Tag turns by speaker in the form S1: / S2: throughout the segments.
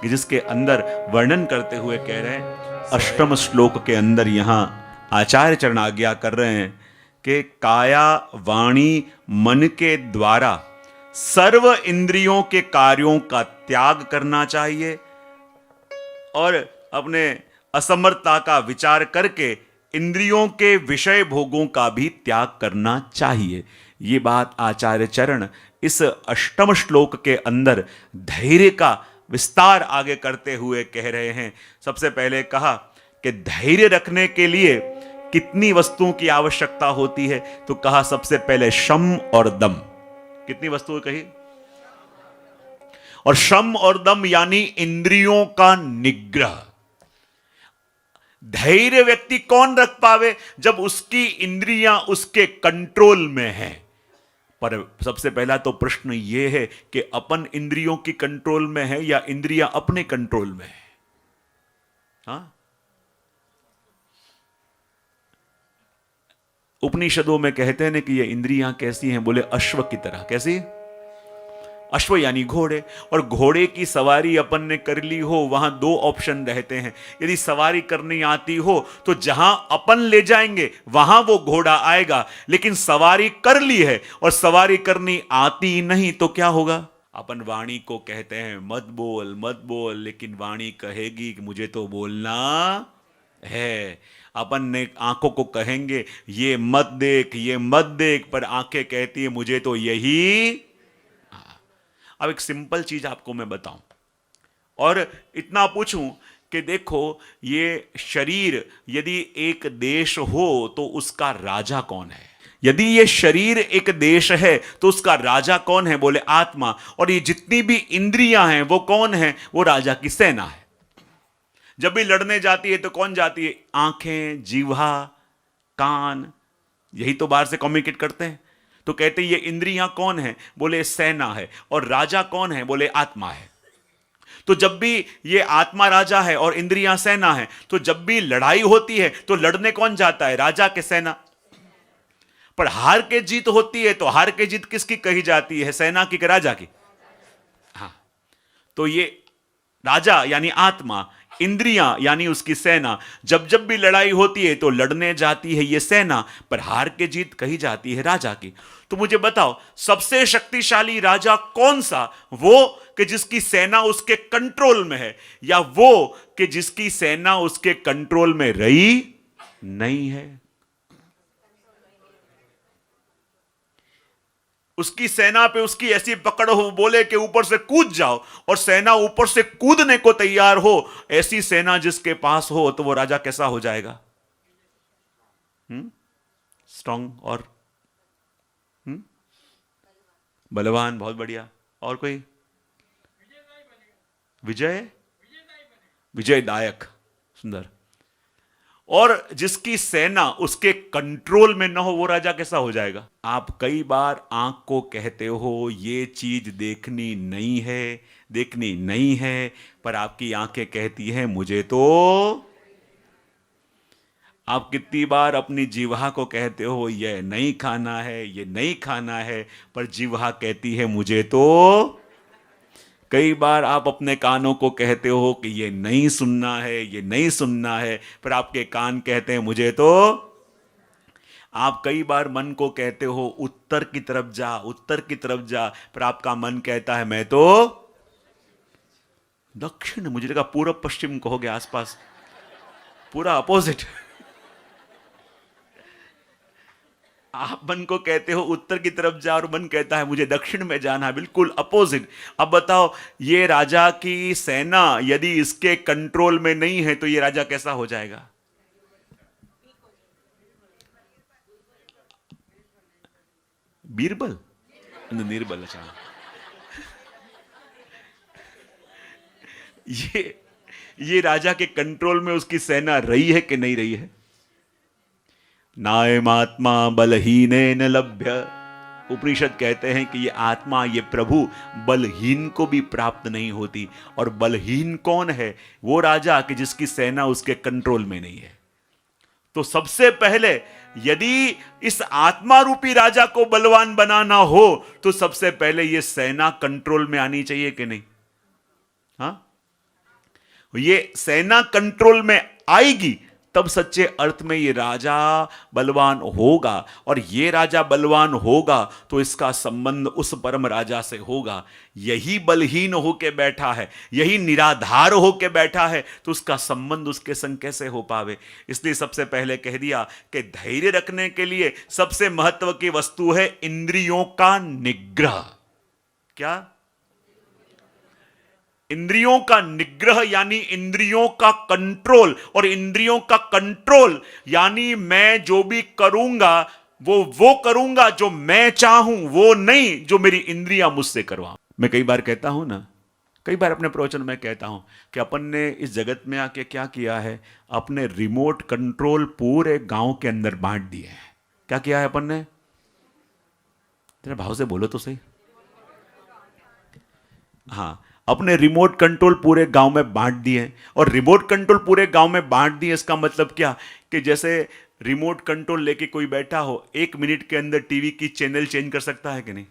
S1: कि जिसके अंदर वर्णन करते हुए कह रहे हैं, अष्टम श्लोक के अंदर यहां आचार्य चरण आज्ञा कर रहे हैं कि काया वाणी मन के द्वारा सर्व इंद्रियों के कार्यों का त्याग करना चाहिए और अपने असमर्थता का विचार करके इंद्रियों के विषय भोगों का भी त्याग करना चाहिए। ये बात आचार्य चरण इस अष्टम श्लोक के अंदर धैर्य का विस्तार आगे करते हुए कह रहे हैं। सबसे पहले कहा कि धैर्य रखने के लिए कितनी वस्तुओं की आवश्यकता होती है, तो कहा सबसे पहले शम और दम। कितनी वस्तुएं कही? और शम और दम यानी इंद्रियों का निग्रह। धैर्य व्यक्ति कौन रख पावे? जब उसकी इंद्रियां उसके कंट्रोल में हैं। पर सबसे पहला तो प्रश्न यह है कि अपन इंद्रियों की कंट्रोल में है या इंद्रियां अपने कंट्रोल में है? हाँ, उपनिषदों में कहते हैं ना कि ये इंद्रियां कैसी हैं? बोले अश्व की तरह। कैसी? अश्व यानी घोड़े। और घोड़े की सवारी अपन ने कर ली हो, वहां दो ऑप्शन रहते हैं। यदि सवारी करनी आती हो तो जहां अपन ले जाएंगे वहां वो घोड़ा आएगा, लेकिन सवारी कर ली है और सवारी करनी आती नहीं तो क्या होगा? अपन वाणी को कहते हैं मत बोल मत बोल, लेकिन वाणी कहेगी कि मुझे तो बोलना है। अपन ने आंखों को कहेंगे ये मत देख ये मत देख, पर आंखें कहती है मुझे तो यही। अब एक सिंपल चीज आपको मैं बताऊं और इतना पूछूं कि देखो, ये शरीर यदि एक देश हो तो उसका राजा कौन है? यदि ये शरीर एक देश है तो उसका राजा कौन है? बोले आत्मा। और ये जितनी भी इंद्रियां हैं वो कौन है? वो राजा की सेना है। जब भी लड़ने जाती है तो कौन जाती है? आंखें, जीवा, कान, यही तो बाहर से कम्युनिकेट करते हैं। तो कहते हैं ये इंद्रियां कौन है? बोले सेना है। और राजा कौन है? बोले आत्मा है। तो जब भी ये आत्मा राजा है और इंद्रियां सेना है, तो जब भी लड़ाई होती है तो लड़ने कौन जाता है? राजा के सेना। पर हार के जीत होती है तो हार के जीत किसकी कही जाती है? सेना की कि राजा की? हाँ, तो ये राजा यानी आत्मा, इंद्रियां यानी उसकी सेना, जब जब भी लड़ाई होती है तो लड़ने जाती है ये सेना, पर हार के जीत कही जाती है राजा की। तो मुझे बताओ सबसे शक्तिशाली राजा कौन सा? वो कि जिसकी सेना उसके कंट्रोल में है, या वो कि जिसकी सेना उसके कंट्रोल में रही नहीं है? उसकी सेना पे उसकी ऐसी पकड़ हो, बोले कि ऊपर से कूद जाओ, और सेना ऊपर से कूदने को तैयार हो, ऐसी सेना जिसके पास हो, तो वो राजा कैसा हो जाएगा? स्ट्रांग और बलवान। बहुत बढ़िया। और कोई? विजय विजयदायक। सुंदर। और जिसकी सेना उसके कंट्रोल में ना हो वो राजा कैसा हो जाएगा? आप कई बार आंख को कहते हो ये चीज देखनी नहीं है देखनी नहीं है, पर आपकी आंखें कहती हैं मुझे तो। आप कितनी बार अपनी जीवा को कहते हो ये नहीं खाना है ये नहीं खाना है, पर जीवा कहती है मुझे तो। कई बार आप अपने कानों को कहते हो कि ये नहीं सुनना है ये नहीं सुनना है, पर आपके कान कहते हैं मुझे तो। आप कई बार मन को कहते हो उत्तर की तरफ जा उत्तर की तरफ जा, पर आपका मन कहता है मैं तो दक्षिण। मुझे लगा पूर्व पश्चिम कहोगे, आसपास, पूरा अपोजिट। आप मन को कहते हो उत्तर की तरफ जा और मन कहता है मुझे दक्षिण में जाना है, बिल्कुल अपोजिट। अब बताओ ये राजा की सेना यदि इसके कंट्रोल में नहीं है तो ये राजा कैसा हो जाएगा? बीरबल? निर्बल। अच्छा, ये राजा के कंट्रोल में उसकी सेना रही है कि नहीं रही है? नायमात्मा बलहीने न लभ्य। उपनिषद कहते हैं कि ये आत्मा ये प्रभु बलहीन को भी प्राप्त नहीं होती। और बलहीन कौन है? वो राजा कि जिसकी सेना उसके कंट्रोल में नहीं है। तो सबसे पहले यदि इस आत्मा रूपी राजा को बलवान बनाना हो तो सबसे पहले ये सेना कंट्रोल में आनी चाहिए कि नहीं? हाँ, ये सेना कंट्रोल में आएगी तब सच्चे अर्थ में ये राजा बलवान होगा, और ये राजा बलवान होगा तो इसका संबंध उस परम राजा से होगा। यही बलहीन होके बैठा है, यही निराधार होके बैठा है, तो उसका संबंध उसके संग कैसे हो पावे। इसलिए सबसे पहले कह दिया कि धैर्य रखने के लिए सबसे महत्व की वस्तु है इंद्रियों का निग्रह। क्या? इंद्रियों का निग्रह यानी इंद्रियों का कंट्रोल, और इंद्रियों का कंट्रोल यानी मैं जो भी करूंगा वो करूंगा जो मैं चाहूं, वो नहीं जो मेरी इंद्रियां मुझसे करवाऊं। मैं कई बार कहता हूं ना, कई बार अपने प्रवचन में कहता हूं कि अपन ने इस जगत में आके क्या किया है, अपने रिमोट कंट्रोल पूरे गांव के अंदर बांट दिए हैं। क्या किया है अपन ने? तेरे भाव से बोलो तो सही। हाँ, अपने रिमोट कंट्रोल पूरे गांव में बांट दिए। और रिमोट कंट्रोल पूरे गांव में बांट दिए, इसका मतलब क्या कि जैसे रिमोट कंट्रोल लेके कोई बैठा हो, 1 मिनट के अंदर टीवी की चैनल चेंज कर सकता है कि नहीं?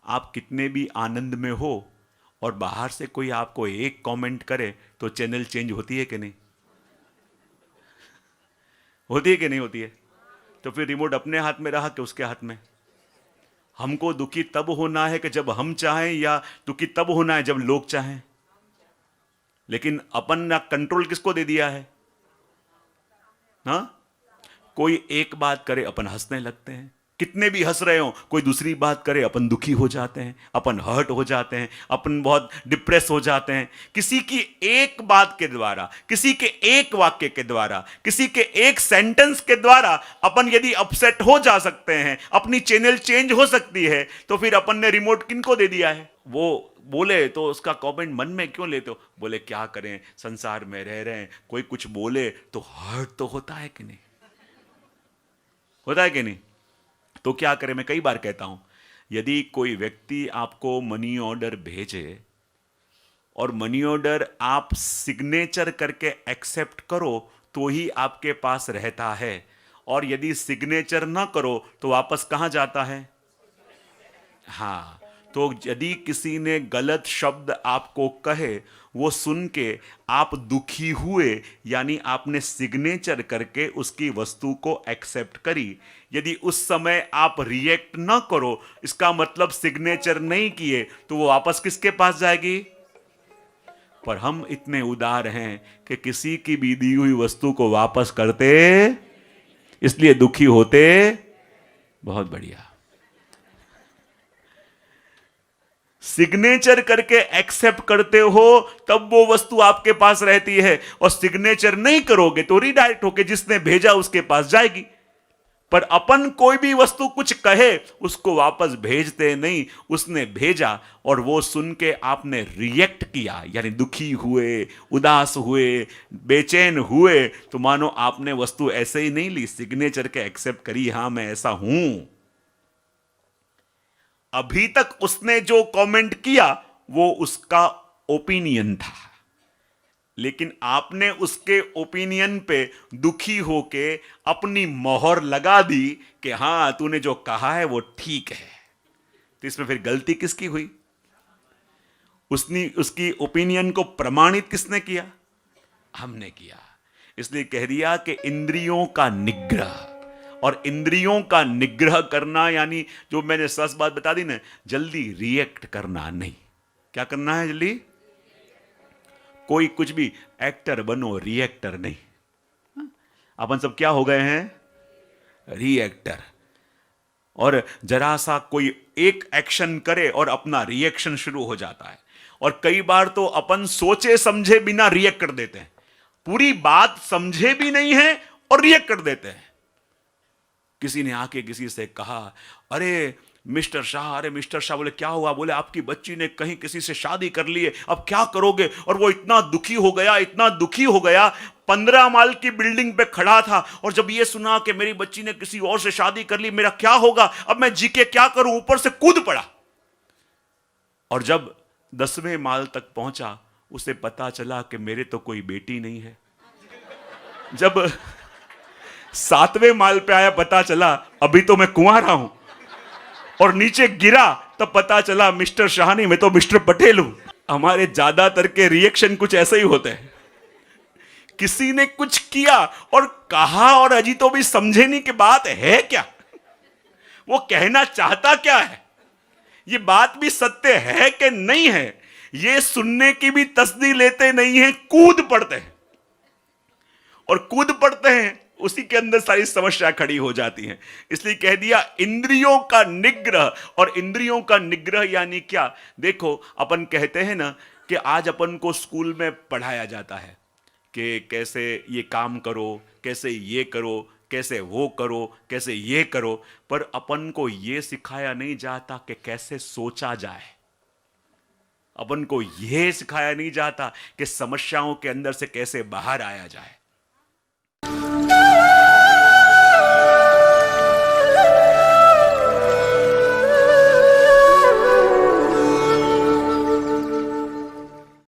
S1: आप कितने भी आनंद में हो और बाहर से कोई आपको एक कमेंट करे तो चैनल चेंज होती है कि नहीं? होती है कि नहीं होती है? तो फिर रिमोट अपने हाथ में रहा कि उसके हाथ में? हमको दुखी तब होना है कि जब हम चाहें, या दुखी तब होना है जब लोग चाहें? लेकिन अपन ना कंट्रोल किसको दे दिया है? हाँ, कोई एक बात करे अपन हंसने लगते हैं, कितने भी हंस रहे हो, कोई दूसरी बात करे अपन दुखी हो जाते हैं, अपन हर्ट हो जाते हैं, अपन बहुत डिप्रेस हो जाते हैं। किसी की एक बात के द्वारा, किसी के एक वाक्य के द्वारा, किसी के एक सेंटेंस के द्वारा अपन यदि अपसेट हो जा सकते हैं, अपनी चैनल चेंज हो सकती है, तो फिर अपन ने रिमोट किनको दे दिया है? वो बोले तो उसका कमेंट मन में क्यों लेते हो? बोले क्या करें, संसार में रह रहे हैं, कोई कुछ बोले तो हर्ट तो होता है कि नहीं? होता है कि नहीं? तो क्या करें? मैं कई बार कहता हूं, यदि कोई व्यक्ति आपको मनी ऑर्डर भेजे और मनी ऑर्डर आप सिग्नेचर करके एक्सेप्ट करो तो ही आपके पास रहता है, और यदि सिग्नेचर ना करो तो वापस कहां जाता है? हाँ, तो यदि किसी ने गलत शब्द आपको कहे, वो सुन के आप दुखी हुए, यानी आपने सिग्नेचर करके उसकी वस्तु को एक्सेप्ट करी। यदि उस समय आप रिएक्ट ना करो, इसका मतलब सिग्नेचर नहीं किए, तो वो वापस किसके पास जाएगी? पर हम इतने उदार हैं कि किसी की भी दी हुई वस्तु को वापस करते, इसलिए दुखी होते। बहुत बढ़िया। सिग्नेचर करके एक्सेप्ट करते हो तब वो वस्तु आपके पास रहती है, और सिग्नेचर नहीं करोगे तो रिडायरेक्ट होके जिसने भेजा उसके पास जाएगी। पर अपन कोई भी वस्तु कुछ कहे उसको वापस भेजते नहीं, उसने भेजा और वो सुन के आपने रिएक्ट किया, यानी दुखी हुए, उदास हुए, बेचैन हुए, तो मानो आपने वस्तु ऐसे ही नहीं ली, सिग्नेचर के एक्सेप्ट करी, हां मैं ऐसा हूं। अभी तक उसने जो कमेंट किया वो उसका ओपिनियन था, लेकिन आपने उसके ओपिनियन पे दुखी होके अपनी मोहर लगा दी कि हां तूने जो कहा है वो ठीक है। तो इसमें फिर गलती किसकी हुई? उसकी ओपिनियन को प्रमाणित किसने किया? हमने किया। इसलिए कह दिया कि इंद्रियों का निग्रह, और इंद्रियों का निग्रह करना यानी जो मैंने सच बात बता दी ना, जल्दी रिएक्ट करना नहीं। क्या करना है? जल्दी कोई कुछ भी एक्टर बनो, रिएक्टर नहीं। अपन सब क्या हो गए हैं? रिएक्टर। और जरा सा कोई एक एक्शन करे और अपना रिएक्शन शुरू हो जाता है, और कई बार तो अपन सोचे समझे बिना रिएक्ट कर देते हैं, पूरी बात समझे भी नहीं है और रिएक्ट कर देते हैं। किसी ने आके किसी से कहा, अरे मिस्टर शाह, अरे मिस्टर शाह। बोले क्या हुआ? बोले आपकी बच्ची ने कहीं किसी से शादी कर ली है, अब क्या करोगे? और वो इतना दुखी हो गया, इतना दुखी हो गया, 15 माल की बिल्डिंग पे खड़ा था, और जब ये सुना कि मेरी बच्ची ने किसी और से शादी कर ली, मेरा क्या होगा, अब मैं जी के क्या करूं, ऊपर से कूद पड़ा। और जब 10वें माल तक पहुंचा, उसे पता चला कि मेरे तो कोई बेटी नहीं है। जब 7वें माल पे आया, पता चला अभी तो मैं कुंवारा हूं, और नीचे गिरा तब पता चला मिस्टर शाह नहीं, मैं तो मिस्टर पटेल हूं। हमारे ज्यादातर के रिएक्शन कुछ ऐसे ही होते हैं। किसी ने कुछ किया और कहा और अजी तो भी समझे नहीं कि बात है क्या, वो कहना चाहता क्या है, ये बात भी सत्य है कि नहीं है, ये सुनने की भी तसदी लेते नहीं है, कूद पड़ते हैं। और कूद पड़ते हैं, उसी के अंदर सारी समस्या खड़ी हो जाती है। इसलिए कह दिया इंद्रियों का निग्रह। और इंद्रियों का निग्रह यानी क्या? देखो, अपन कहते हैं ना कि आज अपन को स्कूल में पढ़ाया जाता है कि कैसे ये काम करो, कैसे ये करो, कैसे वो करो, कैसे ये करो, पर अपन को ये सिखाया नहीं जाता कि कैसे सोचा जाए। अपन को यह सिखाया नहीं जाता कि समस्याओं के अंदर से कैसे बाहर आया जाए।